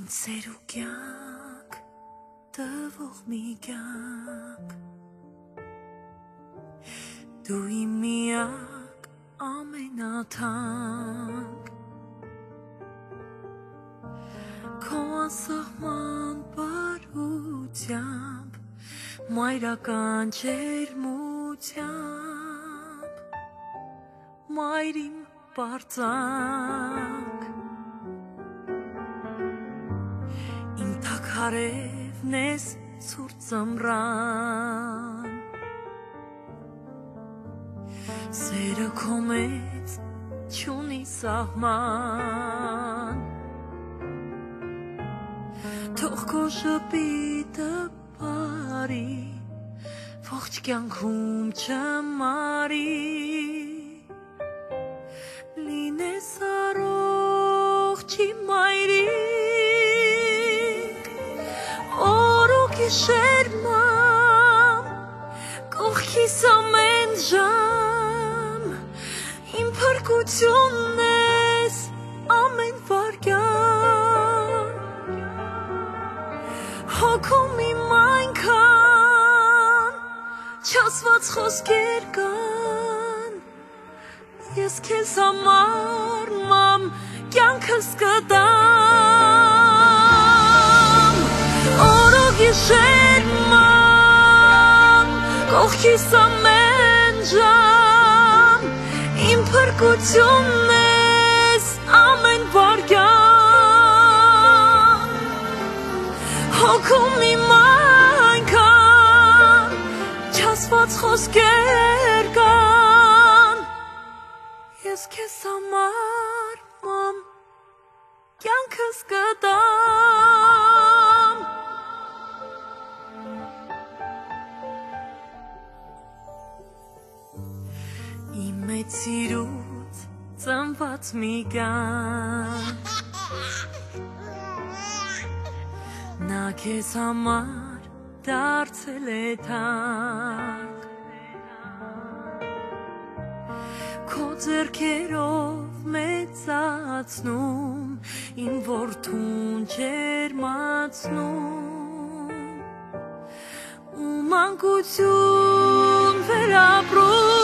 Սերուկյանք տվող մի կյանք դու իմ միակ ամենաթանկ քո անսահման բարությամբ մայրական ջերմությամբ մայր իմ պարծանք Հարևն ես ցուրտ ծմրան Սերը քո մեծ չունի սահման Թող քո շպիտը բարի ողջ կյանքում չմարի Լինես առողջ իմ մայրի Շերմամ, կողքիս ամեն ժամ, իմ փրկությունն ես ամեն վարքյան, հոգում իմ այնքան, չասված խոսքեր կան, ես քեզ համար մամ կյանքս կտամ, Շերմամ, կողքիս ամեն ժամ, իմ փրկությունն ես ամեն վարքյան, հոգում իմ այնքան, չասված խոսքեր կան, ես քեզ համար մամ կյանքս կտամ Մեծ սիրուց ծնված մի կյանք Նա քեզ համար դարձել է թանկ Քո ձեռքերով մեծացնում Իմ որդուն ջերմացնում Ու մանկություն վերապրում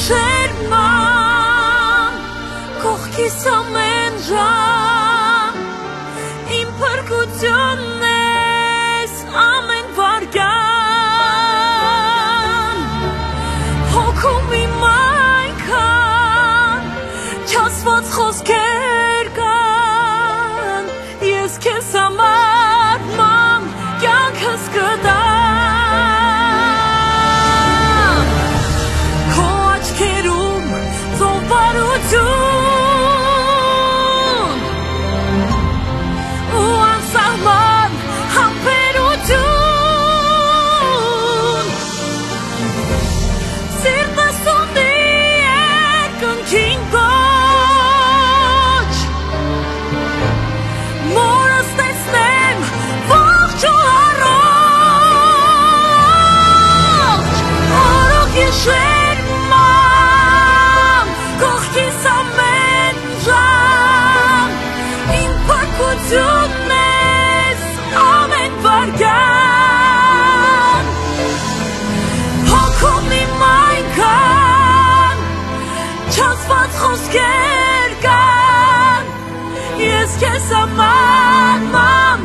Շերմամ, կողքիս ամեն ժամ, իմ փրկությունն ես ամեն վարքյան, հոգում իմ այնքան, չասված խոսքեր կան, ես քեզ համար մամ կյանքս կտամ Խոսքեր կան, ես քեզ համար մամ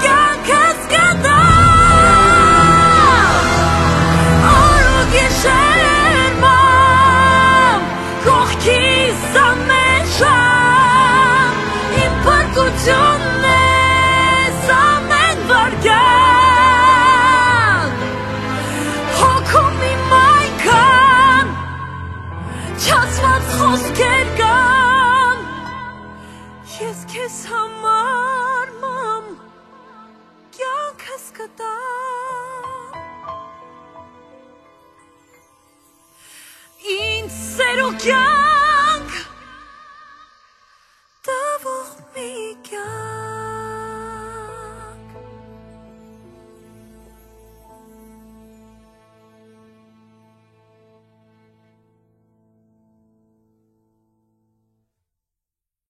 կյանքս կտամ Օրոք գիշեր մամ, կողքիս ամեն ժամ Իմ փրկությունն ես ամեն վարքյան Հոգում իմ այնքան, չասված խոսքեր կան Ես քեզ համար մամ կյանքս կտամ Ինձ սերուկյան